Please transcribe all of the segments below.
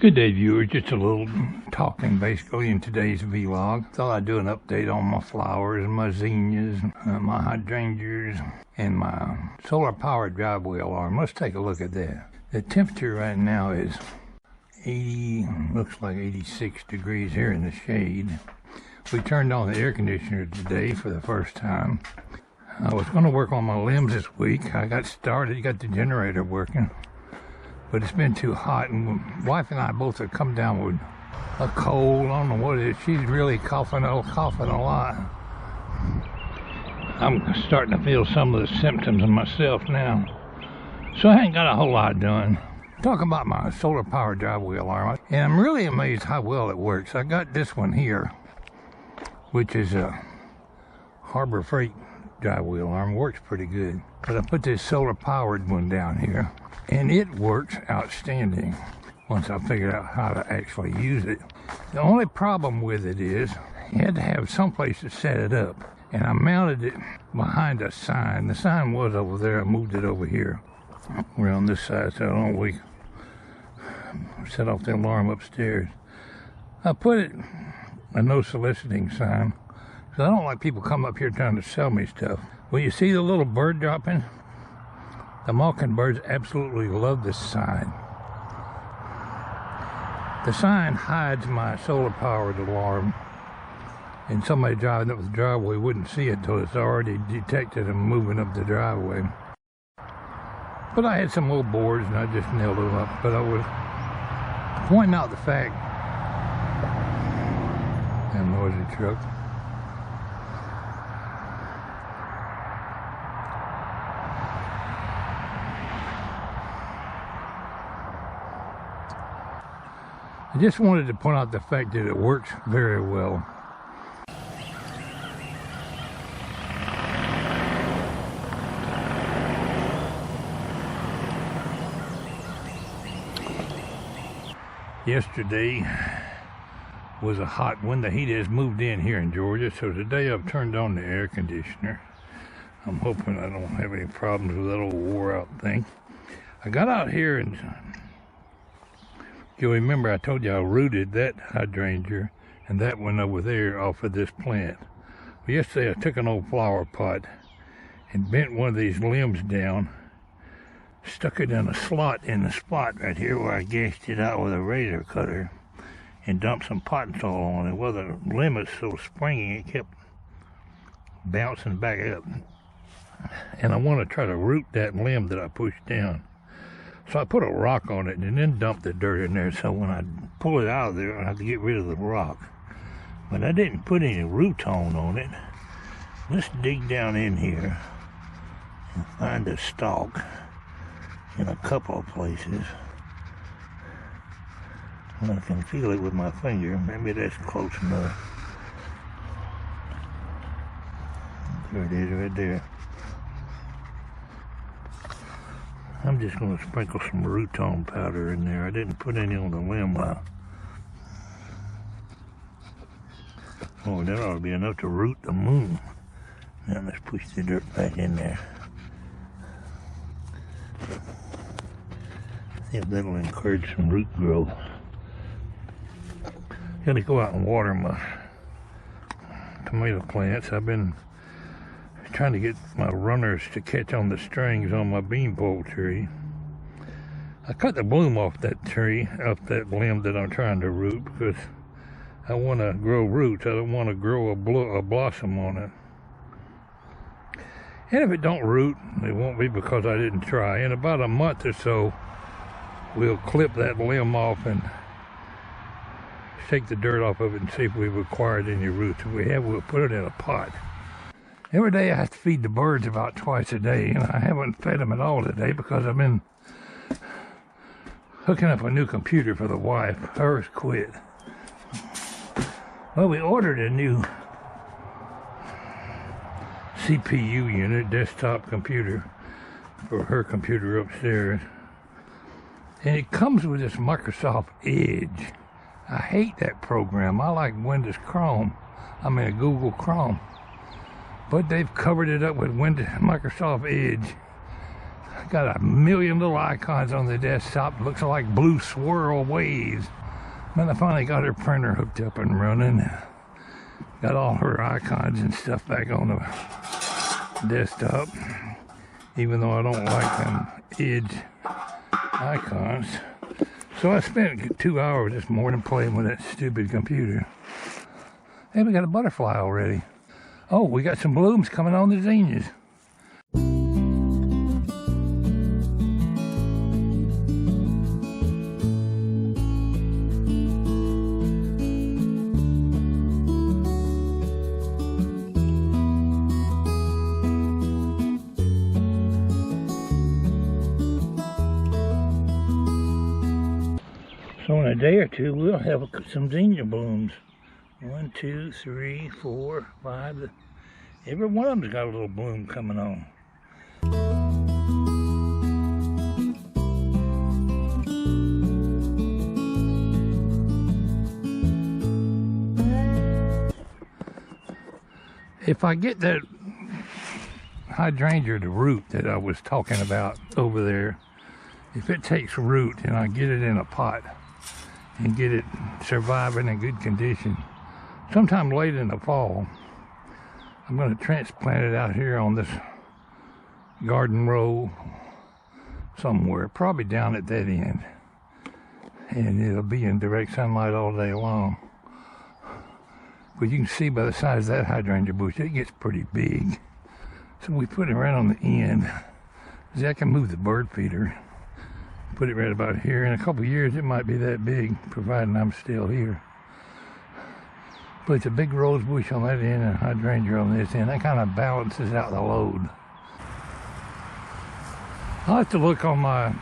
Good day, viewers. Just a little talking basically in today's vlog. Thought I'd do an update on my flowers and my zinnias, my hydrangeas, and my solar powered driveway alarm. Let's take a look at that. The temperature right now is 80, looks like 86 degrees here in the shade. We turned on the air conditioner today for the first time. I was going to work on my limbs this week. I got started, got the generator working. But it's been too hot, and wife and I both have come down with a cold. I don't know what it is. She's really coughing a lot. I'm starting to feel some of the symptoms of myself now. So I ain't got a whole lot done. Talk about my solar powered driveway alarm, and I'm really amazed how well it works. I got this one here, which is a Harbor Freight driveway alarm. Works pretty good. But I put this solar powered one down here, and it works outstanding once I figured out how to actually use it. The only problem with it is you had to have some place to set it up, and I mounted it behind a sign. The sign was over there. I moved it over here. We're on this side, so I don't we set off the alarm upstairs. I put it a no soliciting sign, because I don't like people come up here trying to sell me stuff. Well, you see the little bird dropping? The mockingbirds absolutely love this sign. The sign hides my solar powered alarm, and somebody driving up the driveway wouldn't see it till it's already detected them moving up the driveway. But I had some old boards and I just nailed them up. But I was pointing out the fact, that noisy truck. I just wanted to point out the fact that it works very well. Yesterday was a hot one. The heat has moved in here in Georgia, so today I've turned on the air conditioner. I'm hoping I don't have any problems with that old wore out thing. I got out here and you'll remember I told you I rooted that hydrangea and that one over there off of this plant. Well, yesterday I took an old flower pot and bent one of these limbs down, stuck it in a slot in the spot right here where I gashed it out with a razor cutter, and dumped some pot soil on it. Well, the limb is so springy it kept bouncing back up, and I want to try to root that limb that I pushed down. So I put a rock on it and then dumped the dirt in there, so when I pull it out of there I have to get rid of the rock. But I didn't put any root tone on it. Let's dig down in here and find a stalk in a couple of places. And I can feel it with my finger. Maybe that's close enough. There it is right there. I'm just going to sprinkle some root tone powder in there. I didn't put any on the limb. Oh, that ought to be enough to root the moon. Now let's push the dirt back in there. See if that'll encourage some root growth. Gotta go out and water my tomato plants. I've been trying to get my runners to catch on the strings on my beanpole tree. I cut the bloom off that tree, off that limb that I'm trying to root, because I want to grow roots. I don't want to grow a blossom on it. And if it don't root, it won't be because I didn't try. In about a month or so, we'll clip that limb off and shake the dirt off of it and see if we've acquired any roots. If we have, we'll put it in a pot. Every day I have to feed the birds about twice a day, and I haven't fed them at all today because I've been hooking up a new computer for the wife. Hers quit. Well, we ordered a new CPU unit, desktop computer, for her computer upstairs. And it comes with this Microsoft Edge. I hate that program. I like Windows Chrome. Google Chrome. But they've covered it up with Microsoft Edge. Got a million little icons on the desktop. Looks like blue swirl waves. Man, I finally got her printer hooked up and running. Got all her icons and stuff back on the desktop. Even though I don't like them edge icons. So I spent 2 hours this morning playing with that stupid computer. Hey, we got a butterfly already. Oh, we got some blooms coming on the zinnias. So in a day or two, we'll have some zinnia blooms. 1, 2, 3, 4, 5. Every one of them's got a little bloom coming on. If I get that hydrangea to root that I was talking about over there, if it takes root and I get it in a pot and get it surviving in good condition, sometime late in the fall, I'm going to transplant it out here on this garden row somewhere, probably down at that end, and it'll be in direct sunlight all day long. But you can see by the size of that hydrangea bush, it gets pretty big. So we put it right on the end. See, I can move the bird feeder. Put it right about here. In a couple of years, it might be that big, providing I'm still here. But it's a big rose bush on that end and a hydrangea on this end. That kind of balances out the load. I'll have to look on my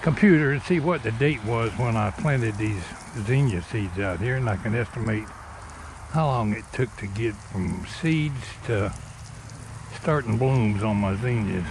computer and see what the date was when I planted these zinnia seeds out here, and I can estimate how long it took to get from seeds to starting blooms on my zinnias.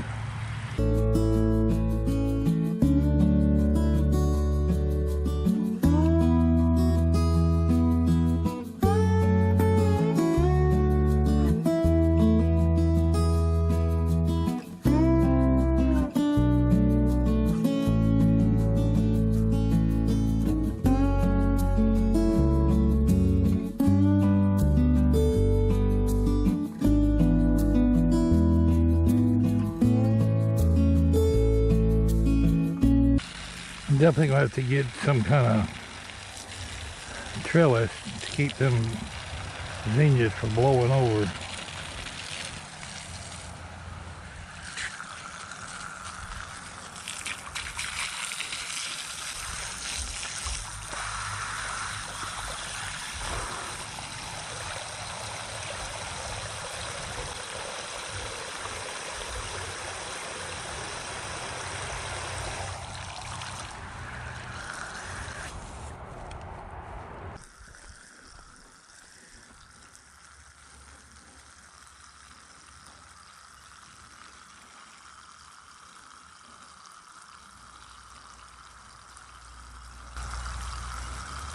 Definitely gonna have to get some kind of trellis to keep them zinnias from blowing over.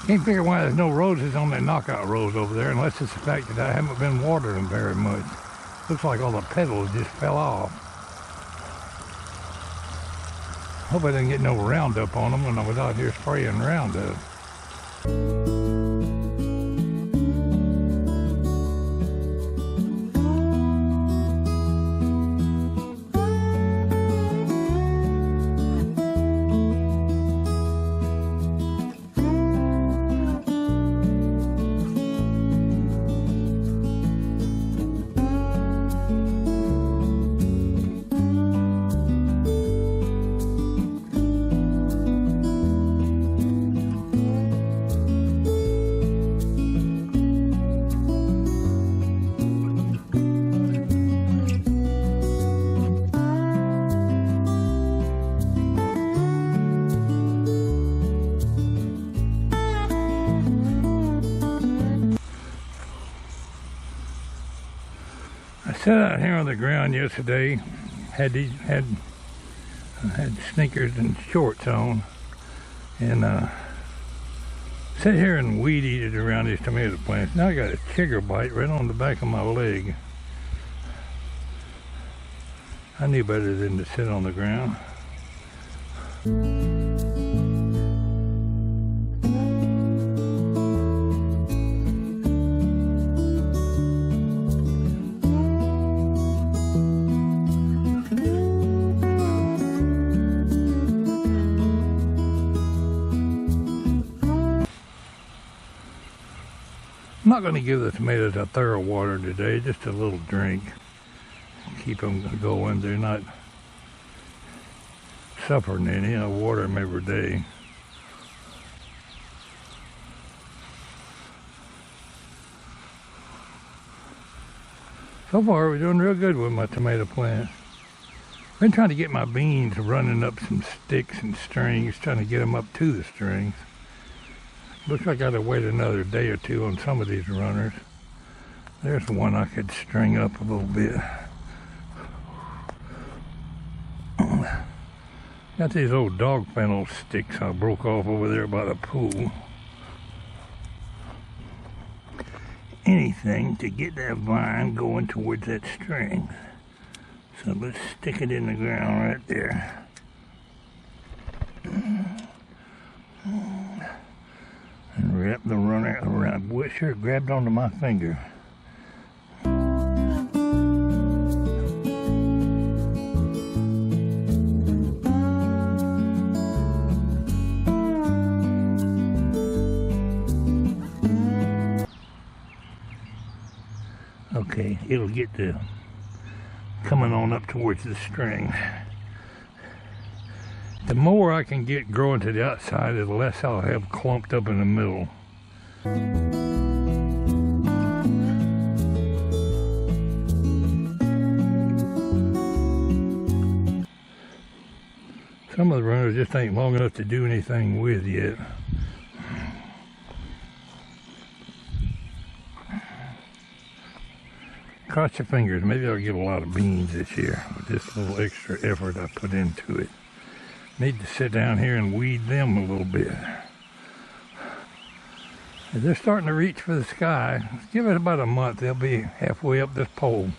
Can't figure why there's no roses on that knockout rose over there, unless it's the fact that I haven't been watering very much. Looks like all the petals just fell off. Hope I didn't get no Roundup on them when I was out here spraying Roundup. Sat out here on the ground yesterday, had sneakers and shorts on, and sat here and weed eated around these tomato plants. Now I got a chigger bite right on the back of my leg. I knew better than to sit on the ground. I'm not going to give the tomatoes a thorough water today, just a little drink. Keep them going. They're not suffering any. I water them every day. So far, we're doing real good with my tomato plants. Been trying to get my beans running up some sticks and strings, trying to get them up to the strings. Looks like I gotta wait another day or two on some of these runners. There's one I could string up a little bit. Got these old dog fennel sticks I broke off over there by the pool. Anything to get that vine going towards that string. So let's stick it in the ground right there. And wrap the runner around. Boy, it sure grabbed onto my finger. Okay, it'll get to coming on up towards the string. The more I can get growing to the outside, the less I'll have clumped up in the middle. Some of the runners just ain't long enough to do anything with yet. Cross your fingers, maybe I'll get a lot of beans this year with this little extra effort I put into it. Need to sit down here and weed them a little bit. They're starting to reach for the sky. Give it about a month, they'll be halfway up this pole.